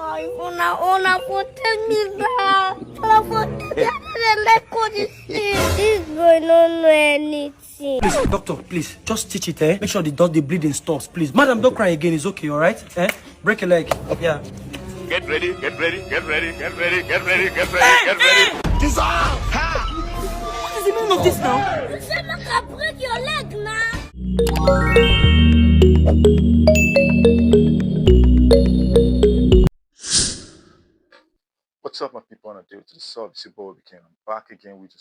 Una protect me now. Una protect me. Let go this thing. This boy don't know anything. Please, doctor, please, just stitch it, eh? Make sure the bleeding stops, please. Madam, don't cry again. It's okay, all right? Eh? Break a leg. Yeah. Get ready, get ready, get ready, get ready, get ready, get ready, get ready. Dissolve! What is the meaning of this now? You said I can break your leg now. What's up, my people? On a day to the sub, it's your boy OBIKING. I'm back again with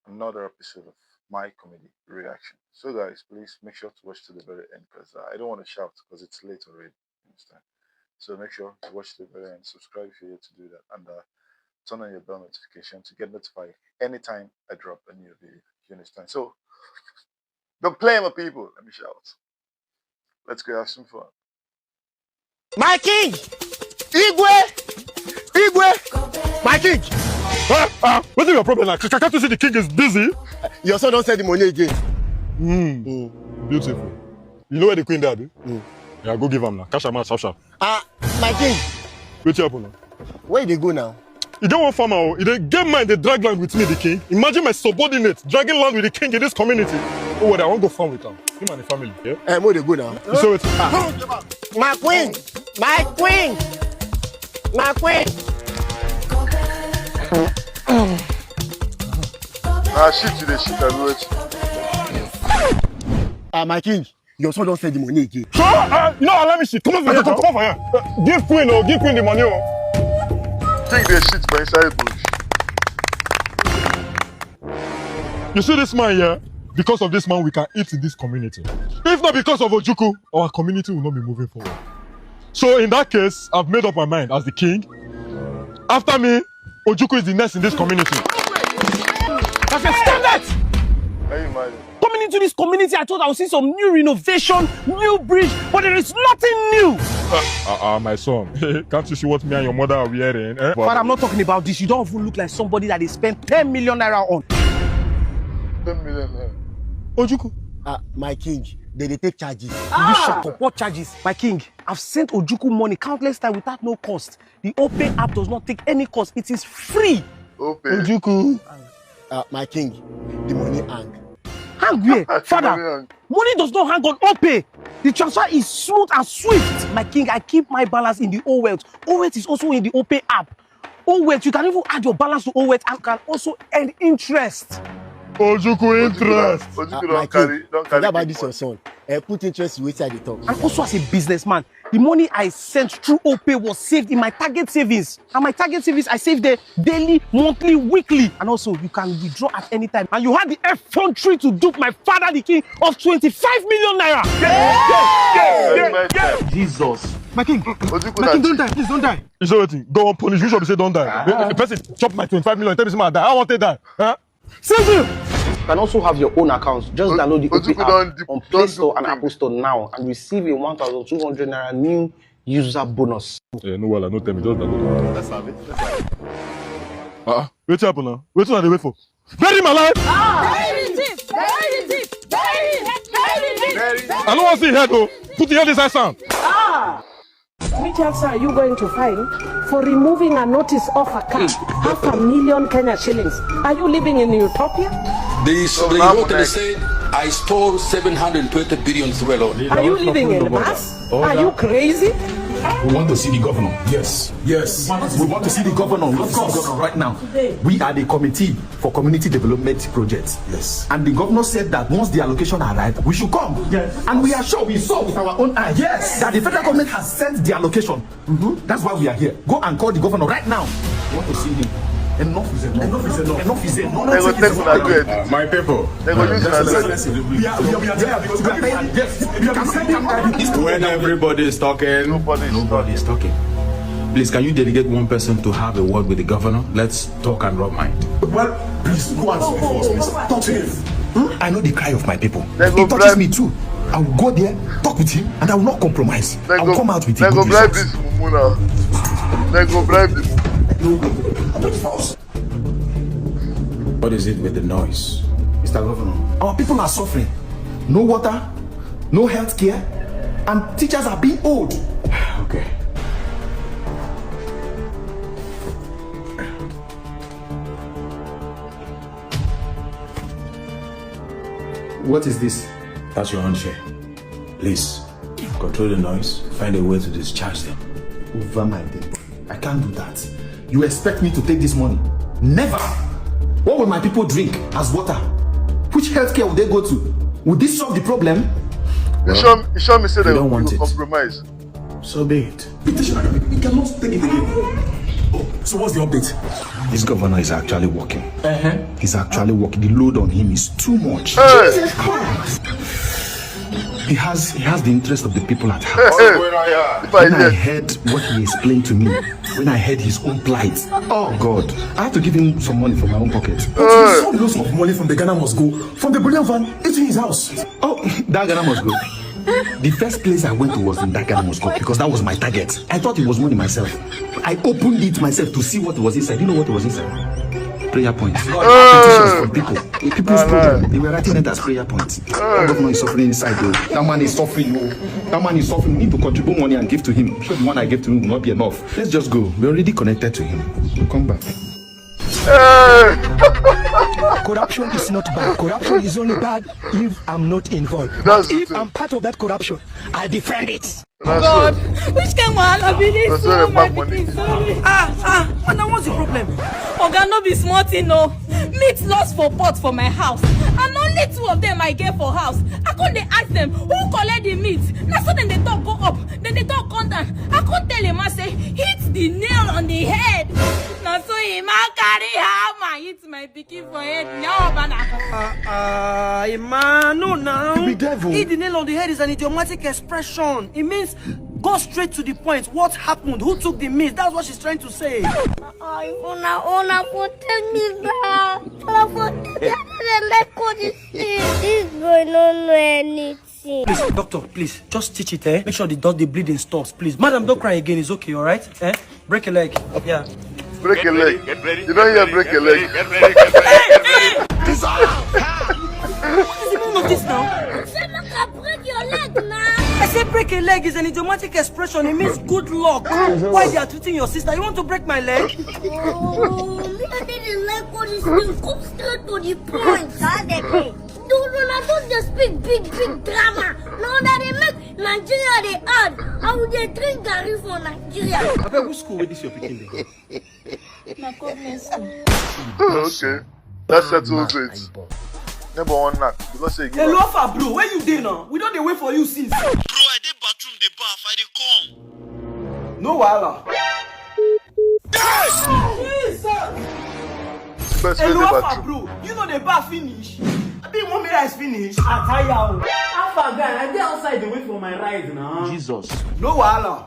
another episode of my comedy reaction. So, guys, please make sure to watch to the very end because I don't want to shout because it's late already. You understand? So make sure to watch to the very end. Subscribe if you're here to do that, and turn on your bell notification to get notified anytime I drop a new video. You understand? So don't play, my people. Let me shout. Let's go have some fun. My king! Igwe! My king! What's your problem? Like, can't you see the king is busy? Your son don't send the money again. Beautiful. You know where the queen dad? Yeah, go give him now. Cash him out, sharp. My king! Wait here, now. Where they go now? You don't want farmer. You don't get mine, they drag land with me, the king. Imagine my subordinate dragging land with the king in this community. Oh, well, I won't go farm with him. Him and the family, yeah? Where they go now? You saw it. My queen! My queen! My queen! Shit, you the shit, I do it. My king, your son don't send the money again. Sure? No, let me see. Come on for here, come for here. Give queen the money. Think they shit for inside bush. You see this man here? Because of this man, we can eat in this community. If not because of Ojukwu, our community will not be moving forward. So in that case, I've made up my mind as the king. After me, Ojukwu is the next in this community. I said, stop that! Coming into this community, I thought I would see some new renovation, new bridge, but there is nothing new. My son, can't you see what me and your mother are wearing? Eh? But I'm not talking about this. You don't even look like somebody that they spent 10 million naira on. 10 million naira. Ojukwu. My king, they take charges. You shut up. What charges? My king, I've sent Ojukwu money countless times without no cost. The OPay app does not take any cost. It is free. OPay. Ojukwu. My king, the money hang. Hang where? Father, money does not hang on OPay. The transfer is smooth and swift. My king, I keep my balance in the OWealth. OWealth is also in the OPay app. OWealth, you can even add your balance to OWealth and can also earn interest. Ojukwu interest. Ojukwu don't carry about this your son. Put interest with the top. And also as a businessman, the money I sent through OPay was saved in my target savings. And my target savings, I save there daily, monthly, weekly. And also, you can withdraw at any time. And you had the effrontery to dupe my father, the king, of 25 million naira. Yeah. Jesus. My king, don't die. Please don't die. You say what? Go on, punish. You should say don't die. The person chop my 25 million. Tell me something, die. I want to die. Huh? You can also have your own account. Just download the OPay app on Play Store and Apple Store now and receive a 1,200 naira new user bonus. Yeah, no, well, no tell me. Just download it. Let's have it. Wait happen now. Wait are they wait for? Bury my life! I don't want to see your head though. Put your head inside sound. Which officer are you going to fine for removing a notice of a car? 500,000 Kenya shillings. Are you living in utopia? They wrote and said, I stole 720 billion through a loan. Are you living in mass? Are you crazy? We want to see the governor. Yes. We want to see the governor. Let's see the governor right now. We are the committee for community development projects. Yes. And the governor said that once the allocation arrived, we should come. Yes. And we are sure we saw with our own eyes. Yes. That the federal government has sent the allocation. That's why we are here. Go and call the governor right now. We want to see him. Enough is enough. Enough is enough. My people. When everybody is talking, nobody is talking. Please, can you delegate one person to have a word with the governor? Let's talk and rub mind. Well, please go and speak for us, please. Talk to him. I know the cry of my people. He touches me too. I will go there, talk with him, and I will not compromise. I will come out with him. They go bribe this Mumuna. They go bribe this. What is it with the noise? Mr. Governor, our people are suffering. No water, no health care, and teachers are being owed. Okay. What is this? That's your own share. Please, control the noise. Find a way to discharge them. Over my dead body. I can't do that. You expect me to take this money? Never! What will my people drink as water? Which healthcare will they go to? Would this solve the problem? Well, you show me say they don't want will it. compromise. So be it. We cannot take it again. Oh, so what's the update? This governor is actually working. He's actually working. The load on him is too much. Jesus Christ! He has the interest of the people at heart. When I heard what he explained to me, when I heard his own plight, oh God, I had to give him some money from my own pocket. Some loads of money from the Ghana must go from the bullion van into his house. Oh, that Ghana must go. The first place I went to was in that Ghana must go because that was my target. I thought it was money myself. I opened it myself to see what was inside. You know what was inside? Prayer points. Petitions from people. People's problem. They were writing it as prayer points. That governor is suffering inside though. That man is suffering. That man is suffering. We need to contribute money and give to him. I'm sure the one I gave to him will not be enough. Let's just go. We're already connected to him. We'll come back. Corruption is not bad. Corruption is only bad if I'm not involved. But if I'm part of that corruption, I defend it. God, which can wahala be this? And what's the problem? Oga no be smart, no. Meat lost for pot for my house, and only 2 of them I get for house. I couldn't ask them who collect the meat. Now so then they talk go up, then they talk come down. I couldn't tell him. I say hit the nail on the head. Now so him I carry hammer hit my pikin for head. Now Man, no now. You be devil. Hit the nail on the head is an idiomatic expression. It means go straight to the point. What happened? Who took the meat? That's what she's trying to say. Una for tell me that. This boy don't know anything. Please, doctor, please, just teach it, eh? Make sure the bleeding stops, please. Madam, don't cry again. It's okay, all right? Eh? Break a leg. Yeah. Break a leg. You don't hear break a leg. What is the meaning of this now? Break your leg now. I said break a leg is an idiomatic expression. It means good luck. Why they are treating your sister? You want to break my leg? Oh, I didn't like all this thing. Come straight to the point. No, don't just speak big drama. Now that they make Nigeria they add, how would they drink Gary for Nigeria? Okay, which school with this your picking? Na government school. Okay, that settles it. Number one knock. You don't say hello, Alpha, bro. Where you dey now? We don't dey wait for you since. Bro, I dey bathroom, dey bath, I dey come. No wahala. Hello, Alpha, bro. You know the bar finish. I think 1 minute is finished. I tire. Alpha guy, I dey outside dey wait for my ride now. Jesus. No wahala.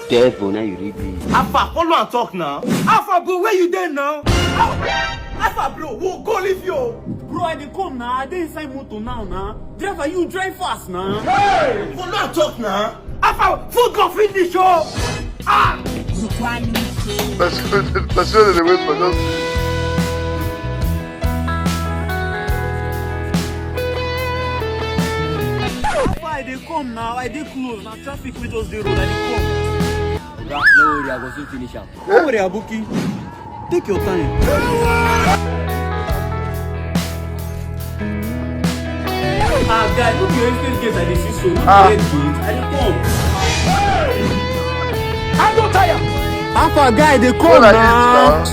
Devil, now you read me. Alpha, follow and talk now. Alpha, bro, where you there now? Alpha, bro, we'll go leave you. Bro, I dey come now. I dey inside motor now. Driver, you drive fast now. Hey, follow and talk now. Alpha, food go finish, oh. Ah. That's good. That's really the way for us. I dey come now. I dey close. Now traffic we just dey road. I dey come. No worry, I go soon finish am. Don't worry, Abuki. Take your time. Guy, look your estate gate. I dey see so. Look your head gate. I dey come. I'm not tired. Alpha guy, they come now.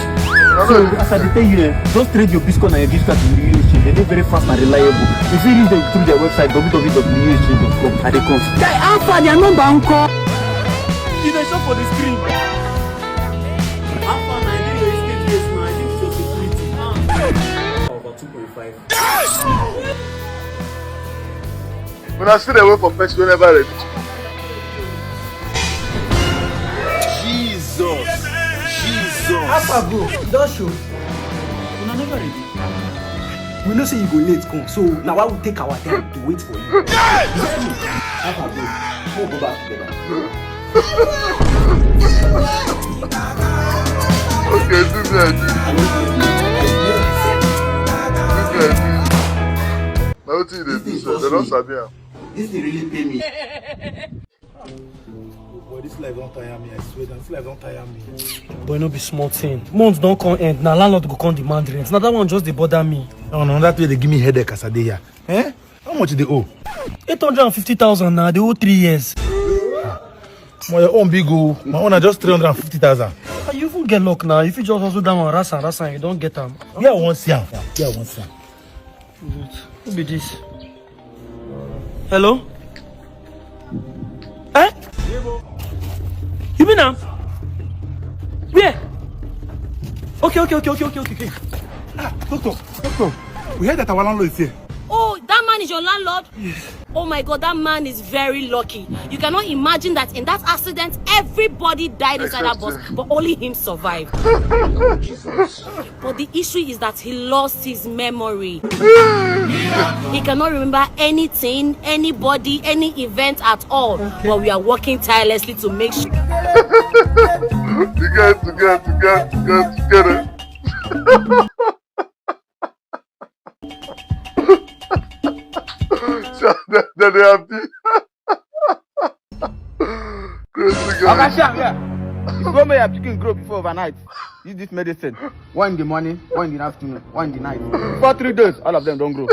So, as I tell you, just trade your Bitcoin and your gift card to the exchange. They're very fast and reliable. If you reach them through their website, www.exchange.com, and they come. Guy, Alpha, their number uncle. You dey shop for the screen. Alpha, I did your estate case now. I think it's your security. Over 2.5. When I still wait for person whenever ready. Jesus. Alpha, bro, don't show. You're never ready. We know say you go late come, so now I will take our time to wait for you. Alpha, bro, we'll go back together. Okay, do that. Now what they do, they don't sabi am. This thing really pay me. this life don't tire me. I swear, this life don't tire me. Boy, no be small thing. Months don't come end. Now landlord go come demand rent. Now that one just dey bother me. No, that way they give me headache as I dey here. Eh? How much they owe? 850,000 now. They owe 3 years. My own big o. My own are just 350,000. You even get luck now. If you just hustle down on rasa, you don't get them. Yeah, I want see. Yeah, I want see. Who be this? Hello? Eh? You mean now? Where? Okay. Ah, doctor. We heard that our landlord is here. Oh, that man is your landlord? Yes. Oh my God, that man is very lucky. You cannot imagine that in that accident, everybody died inside that bus, but only him survived. But the issue is that he lost his memory. He cannot remember anything, anybody, any event at all. Okay. But we are working tirelessly to make sure. Together. That they happy. If you make your chicken grow before overnight, use this medicine. One in the morning, one in the afternoon, one in the night. For 3 days, all of them don't grow.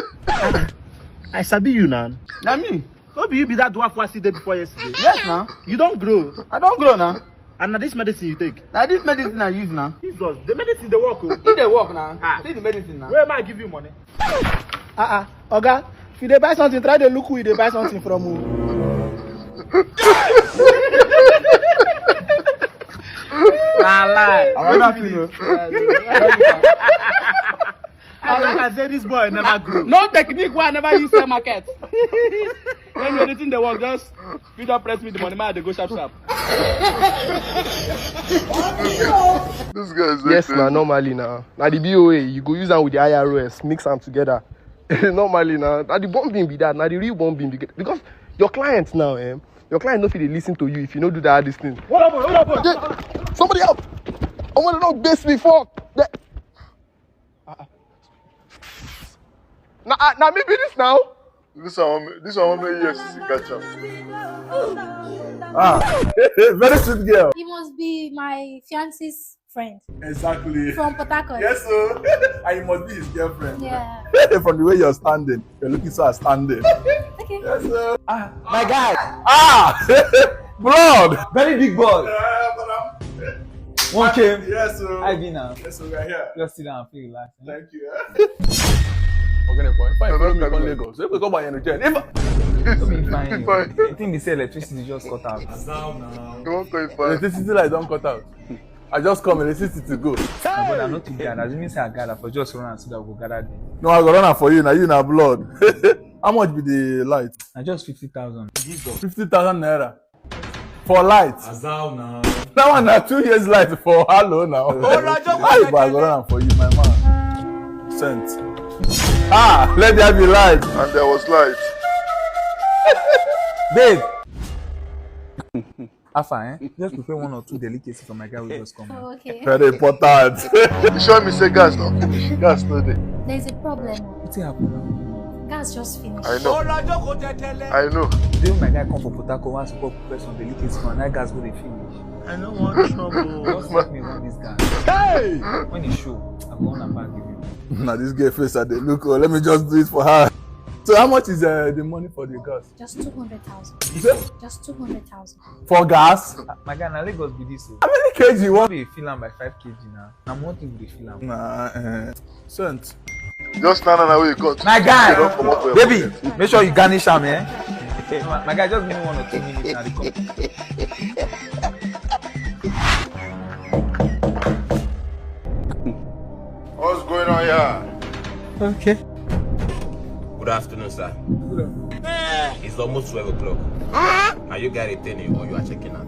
I sabi you now. Now me. So be you be that dwarf was day before yesterday. Yes, now. You don't grow. I don't grow now. And now this medicine you take. Now this medicine I use now. Jesus, the medicine they work. It they work now. See the medicine now. Where am I give you money? Oga, if you dey buy something, try to look who you dey buy something from. Lie. I'm not feeling. Like I said, this boy never grew. No technique why I never use the market. When you're eating the work, just you don't press me the money, man, they go sharp. This guy is yes, now normally now. Now the BOA, you go use them with the IRS, mix them together. Normally now the bombing be that, now the real bombing be because your clients now, your client don't feel they listen to you if you don't do the hardest thing. What up? Somebody help! I want to know base me fuck. Now maybe this now. This one make yes, gotcha. Very sweet girl. He must be my fiance's friend. Exactly. From Port Harcourt. Yes, sir. And you must be his girlfriend. Yeah. From the way you're standing, you're looking so outstanding. Okay. Yes, sir. My guy. Blood. Very big boy. One came. Yes, sir. I be now. Yes, sir. We're here. Just sit down and feel relaxed. Thank you. Okay, fine. Follow me to Lagos. So if we go by energy, Fine. I think they say electricity just cut out. Electricity light don't cut out. I just come electricity to go. But I'm not too bad. As you say, I gather for just run and so that we go gather there. No, I go run for you now. You now blood. How much be the light? I just 50,000. 50,000 naira for light. Now. That one na 2 years light for hello now. I go run for you, my man. Sent. Let there be light. And there was light. Babe. Afa, just prepare 1 or 2 delicacies for my guy who just come. Oh, okay. Very important. You show me say gas not finish. Gas no dey. There's a problem. What's happening? Gas just finished. I know. Then my guy come for Port Harcourt once to prepare some delicacies for that gas go dey finish. I don't want trouble. Just let me run this guy. Hey! When he show, I'm going to back give you. Now this girl face at the look. Let me just do it for her. So how much is the money for the gas? Just 200,000. Just 200,000. For gas? My guy, now Lagos be this. How many kg you want? We fill am by 5 kg now. Now one thing we fill am. Sent. Just stand on where you got. My guy, baby, make sure you garnish am, My guy, just give me 1 or 2 minutes now. What's going on here? Okay. Good afternoon, sir. It's almost 12 o'clock. Are you guys returning or you are checking out?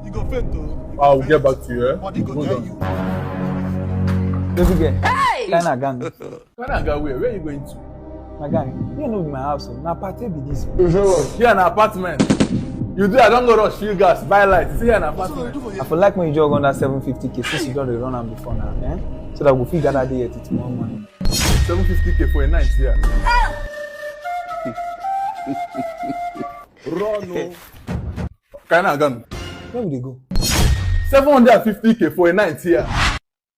You go faint though. I'll get back to you, Body go tell you. Baby girl. Hey! Kinda gang. Where are you going to? My guy, you know my house. Now party be this. Here an apartment. You do, I don't go rush fuel gas, buy light. See here an apartment. I feel like when you jog under 750k, since you don't run am before now, so that we'll figure that day till tomorrow morning. 750k for a night here. Run. Where will they go? 750k for a night here.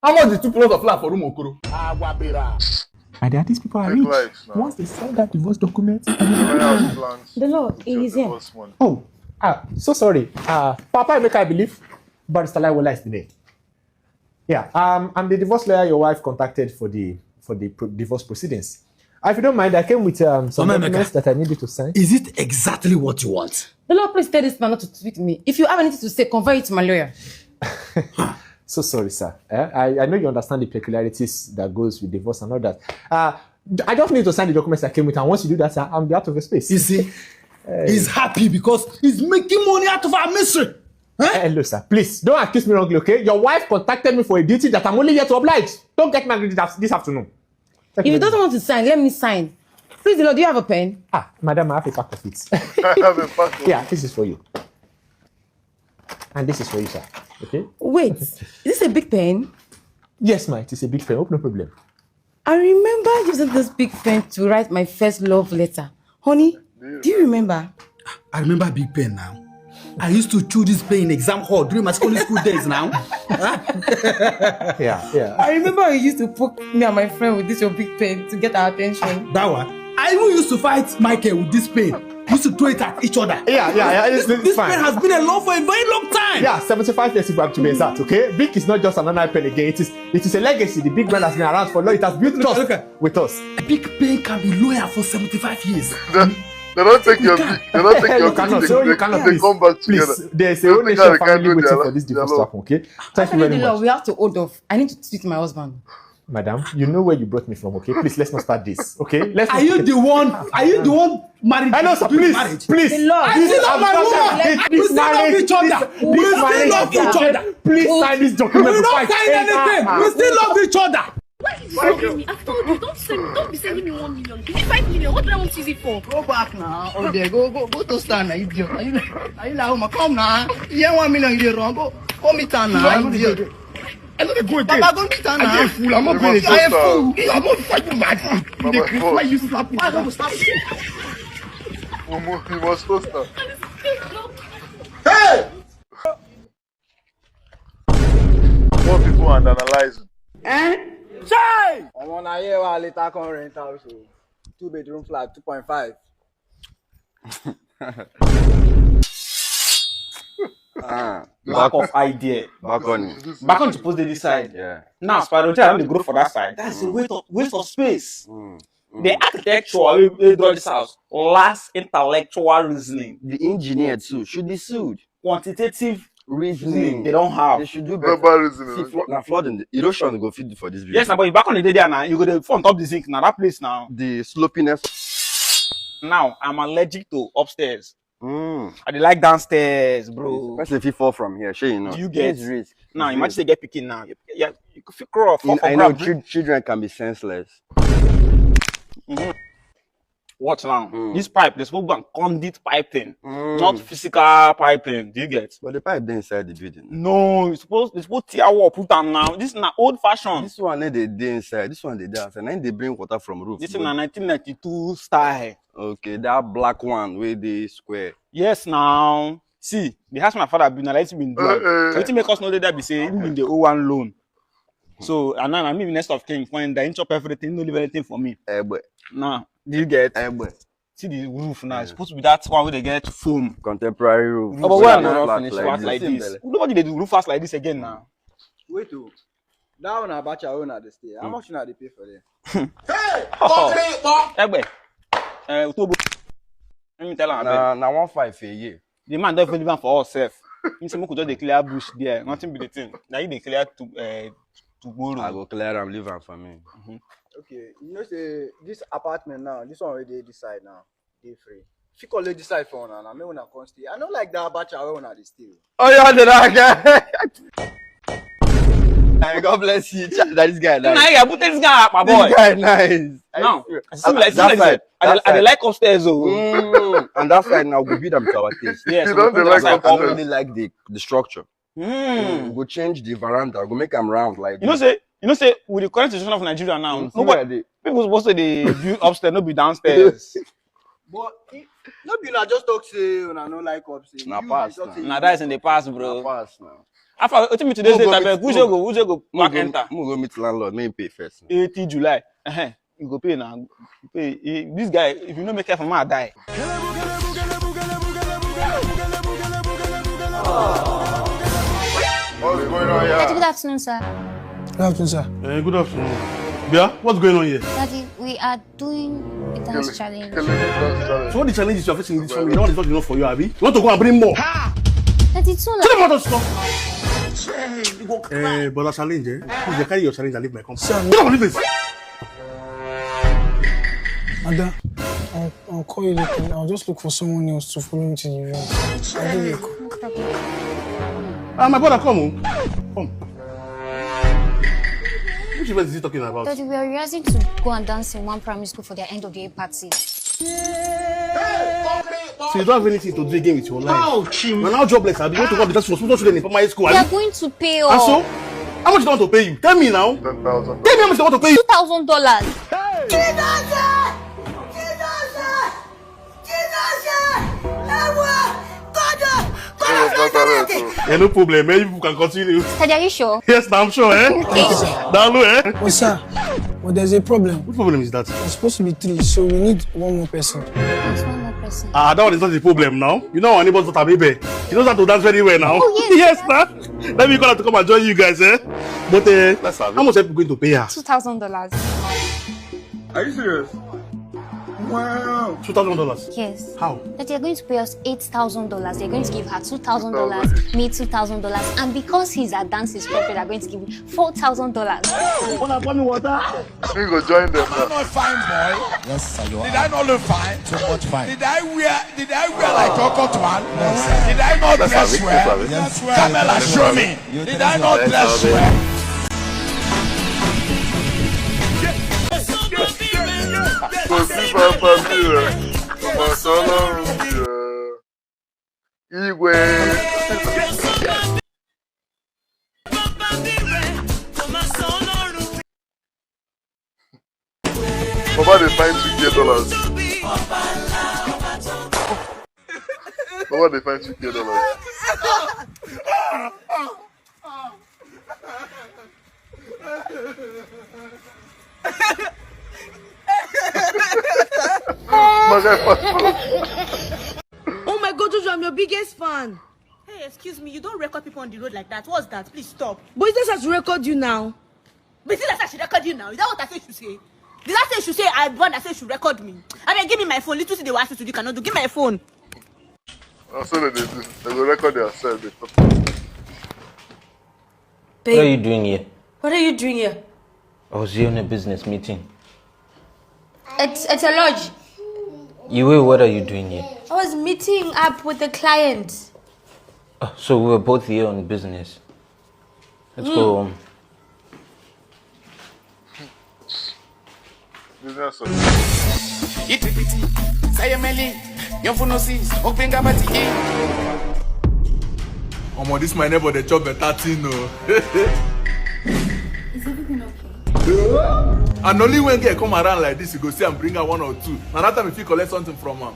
How much is 2 plots of land for room Okoro? My dad, these people are rich. Once they sign that divorce document, The Lord, he is here. oh, so sorry. Papa Emeka, I believe, Barrister Laiwola is today. Yeah, I'm the divorce lawyer your wife contacted for the divorce proceedings. If you don't mind, I came with some documents that I needed to sign. Is it exactly what you want? The Lord, please tell this man not to tweet me. If you have anything to say, convey it to my lawyer. So sorry, sir. I know you understand the peculiarities that goes with divorce and all that. I just need to sign the documents I came with, and once you do that, sir, I'm out of the space. You see, he's happy because he's making money out of our misery. Hello, sir. Please, don't accuse me wrongly, okay? Your wife contacted me for a duty that I'm only here to oblige. Don't get me angry this afternoon. If you don't want to sign, let me sign. Please, the Lord, do you have a pen? Madam, I have a pack of it. I have a pack of Yeah, this is for you. And this is for you, sir. Okay? Wait, is this a big pen? Yes, ma, it is a big pen. No problem. I remember using this big pen to write my first love letter. Honey, do you remember? I remember big pen now. I used to chew this pen in exam hall during my school days now. Yeah. I remember you used to poke me and my friend with this your big pen to get our attention. That one. I even used to fight Michael with this pen. We used to throw it at each other. Yeah. This pen has been a law for a very long time. Yeah, 75 years ago to be exact, okay? Big is not just another pen again. It is a legacy. The big man has been around for long. It has built trust with us. A big pen can be loyal for 75 years. They don't take your big. They don't take your big. They come back together. Please, there's a whole nation family waiting for this divorce to happen, okay? Thank you very much. We have to hold off. I need to speak to my husband. Madam, you know where you brought me from, okay? Please, let's not start this, okay? Are you the one married? I know, sir. Please. I still love my woman. We still love each other. We still love each other. Please sign this document. We don't sign anything. We still love each other. Why did you send me? I've told you, don't be sending me 1 million. Give me 5 million. What do I want to use it for? Go back now. Oh, there, go to stand now, idiot. Are you like, home? Come now. You have 1 million, you wrong. Go meet her now, idiot. I know they go again. Papa, go meet her now. I'm a fool. I'm not going to. I am fool. I'm not fighting back. Why you slap me? Why don't you stop? You must post her. Hey! More people are analyzing. Chai! I want to hear what later can rent house. 2-bedroom flat, 2.5. Back of idea. Back on to post the side. Yeah. Now, Spider Child, they grow for that side. That's a waste of space. The architecture we draw this house last intellectual reasoning. The engineer too should be sued. Quantitative reasoning they don't have. They should do better reasoning. See, flooding. Erosion go feed for this video. Yes, but you back on the day there now. You go to on top the zinc now. That place now. The slopiness. Now I'm allergic to upstairs. I like downstairs, bro. Especially if you fall from here, sure you know. Do you get risk? Now imagine they get picking now. Yeah, you could feel crawl. I know children can be senseless. Watch now. This pipe, there's supposed to be conduit piping, not physical piping. Do you get? But the pipe there inside the building. No, it's supposed to tear wall, put them now. This is not old fashioned. This one they inside. This one they outside. And then they bring water from roof. This is a 1992 style. Okay, that black one where they square. Yes, now. See, the house my father been like been doing. So it make us know that be say even the O1 loan. So and now I'm even next of king when they chop everything, no leave anything for me. Now, do you get? See the roof now. It's supposed to be that one where they get foam. Contemporary roof. Oh, but why not finish fast like this? Nobody they do roof fast like this again now. Wait, that one about your own at the stay. How much you they pay for them? Hey, let me tell him. Now 1.5 a year. The man don't even for ourselves. He say we could just declare bush there. Nothing be the thing. Now he declare tomorrow. I go clear and leave am for me. Okay, you know say this apartment now, this one already decide now. They free. If you call it decide for now, I may wanna come stay. I don't like that batch I wanna stay. Oh yeah, that guy. God bless you. That is guy nice. Nah, yeah, put this guy up, my boy. This guy nice. No, I like upstairs though. And that side now we build them to our taste. Yes, you don't like upstairs. I really like the structure. We go change the veranda. Go make them round like. You know say with the current situation of Nigeria now, nobody people supposed to build upstairs, not be downstairs. But no be na just talk say una no like up say. Na pass. Nah, that's in the past, bro. Na pass now. After what me today say tabeg, who go back enter? Who go meet landlord, make him pay first. 18 July. You go pay now. Pay. This guy, if you no make care for me, I die. What's going on here? Daddy, good afternoon, sir. Good afternoon, sir. Good afternoon. Yeah, what's going on here? Daddy, we are doing a dance challenge. So what the challenge is you're facing in this family? You know what is not enough for you, Abby? You want to go and bring more? Daddy, it's not. Tell them what to stop. But a challenge, eh? Please carry your challenge and leave my company. Sir, get on, leave this. Madam, I'll call you later. I'll just look for someone else to follow me to the event. I'll give you a call. My brother, come on. Come. Which event is he talking about? Daddy, we are rehearsing to go and dance in one primary school for their end of the year party. So you don't have anything to do again with your life? Oh, you're now jobless. I want to go to dance for small children in primary school. They are going to pay us. And so? How much do they want to pay you? Tell me now. 10,000. Tell me how much they want to pay you. $2,000. Yeah, no problem. Maybe you can continue. Daddy, are you sure? Yes, I'm sure, eh? Download, eh? Oh, sir. But there's a problem. What problem is that? It's supposed to be 3, so we need one more person. There's one more person. That one is not the problem now. You know our neighbor's daughter, baby. She knows how to dance very well now. Oh, yes. Yes, nah. Let me call her to come and join you guys, eh? But how much are you going to pay her? $2,000. Are you serious? Wow. $2,000? Yes. How? That they're going to pay us $8,000. They're going to give her $2,000, me $2,000, and because he's a dance instructor, they're going to give me $4,000. We go join them now. Am I not fine, boy? Yes, sir. Did I not look fine? Too much fine. Did I wear like Coco Twan? Did I not dress well? Yes, sir. Camilla, show me. Did I not dress well? Igwe. Baba, they find $2,000. Baba, they find $2,000. Oh my God, Jojo, I'm your biggest fan. Hey, excuse me, you don't record people on the road like that. What's that? Please stop. But is this has to record you now? But is this I should record you now? Is that what I said you say? Did I say she say I want? I said she record me? I mean, give me my phone. Little thing they will ask you to do, cannot do. Give me my phone. That's what they do. They will record themselves. Babe, what are you doing here? What are you doing here? I was here on a business meeting. It's a lodge. Iwe, what are you doing here? I was meeting up with the client. So we were both here on business. Let's go home. Omo, this my neighbor, they chop better thing, no. Is everything okay? And only when they come around like this, you go see and bring her 1 or 2. Now that time if you collect something from her.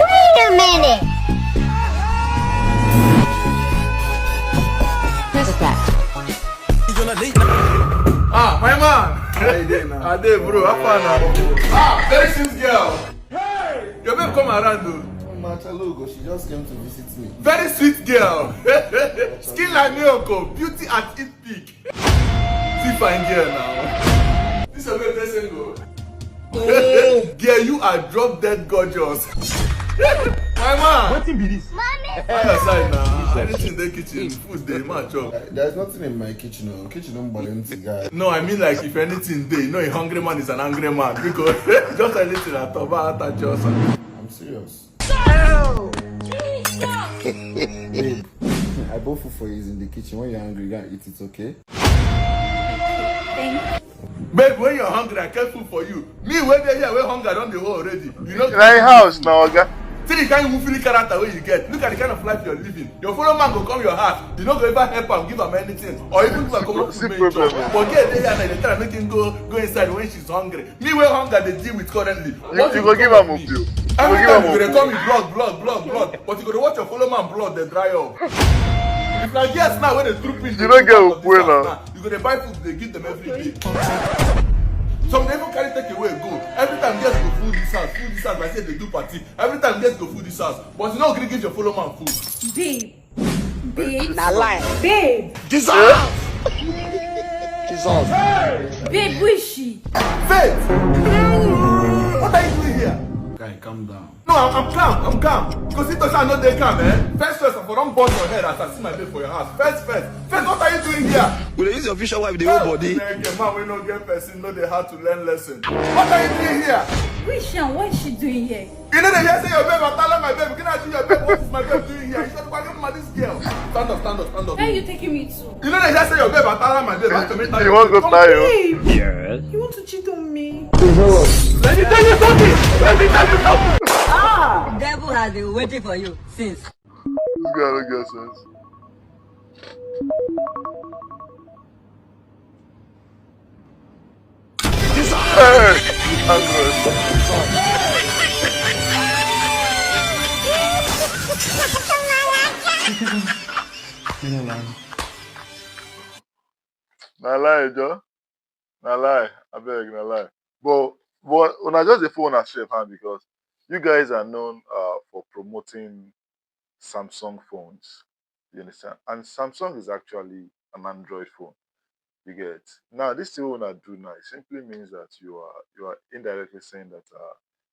Wait a minute. Who's that? Ah, my man. How you doing now? I did, bro. How far now? Ah, very sweet girl. Hey, your babe come around, though. Logo, she just came to visit me. Very sweet girl. Skin like Nyoko, beauty at its peak. See fine girl now. This is a very dressing girl. Girl, you are drop dead gorgeous. My man. What be this? Mommy. Fire side now. Anything in the kitchen, food they match up. There's nothing in my kitchen. No. Kitchen don't balance, guy. No, I mean like if anything there, you know a hungry man is an angry man because just anything at all about just. I'm serious. Babe, I bought food for you in the kitchen. When you're hungry, you gotta eat it, okay? Babe, when you're hungry, I get food for you. Me, when they're here, we're hungry, I don't do already. You know. In my house now, okay? See the kind of movie character where you get. Look at the kind of life you're living. Your fellow man go come your house. You not go ever help him, give him anything, or even give him come up with main job. Forget day and night. They try to make him go inside when she's hungry. Me where hunger they deal with currently. You go give him a few. Every time you come with blood. But you go to watch your fellow man blood they dry up. If like yes now when they troop in, you don't get Ukwe now. You go to buy food they give them every day. Some they even carry take away go. Every time guests go food this house, like say they do party. Every time guests go food this house, but you not gonna give your fellow man food. Babe. Nah lie. Babe. Jesus. Babe, who is she? Faith. What are you doing here? Guy, calm down. No, I'm calm. Because it doesn't know they come, eh? First, I don't burn your head as I see my babe for your house. First, what are you doing here? Will they use your official wife the whole body? Man, we don't get person, know they have to learn lesson. What are you doing here? Who is she and what is she doing here? You know they hear say your babe, I tell her my babe, can I do your babe? What is my babe doing here? You said, why don't this girl? Stand up. Where are you taking me to? You know they hear say your babe, I tell her my babe, I have to meet her. You want to go fly you? Yeah. You want to cheat on me? Let me tell you something. Devil has been waiting for you since. This guy don't get sense. Na lie, Joe. Na lie. I beg, na lie. But when I just the phone as chef hand because you guys are known for promoting Samsung phones. You understand? And Samsung is actually an Android phone. You get now this thing when I do now it simply means that you are indirectly saying that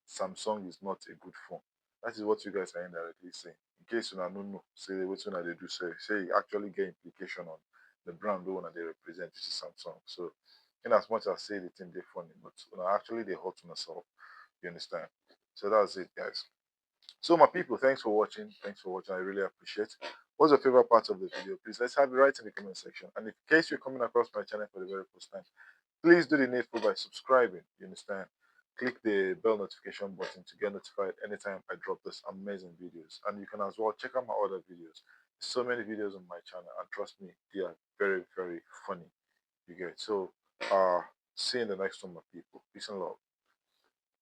Samsung is not a good phone. That is what you guys are indirectly saying. In case you don't know, say what they do say you actually get implication on the brand the one that they represent, which is Samsung. So in as much as say the thing they funny, but actually they hurt myself. You understand? So that's it, guys. So my people, thanks for watching. I really appreciate. What's your favorite part of the video? Please let's have it right in the comment section. And in case you're coming across my channel for the very first time, please do the needful by subscribing. You understand? Click the bell notification button to get notified anytime I drop this amazing videos. And you can as well check out my other videos. There's so many videos on my channel, and trust me, they are very, very funny. You get it? So see you in the next one, my people. Peace and love.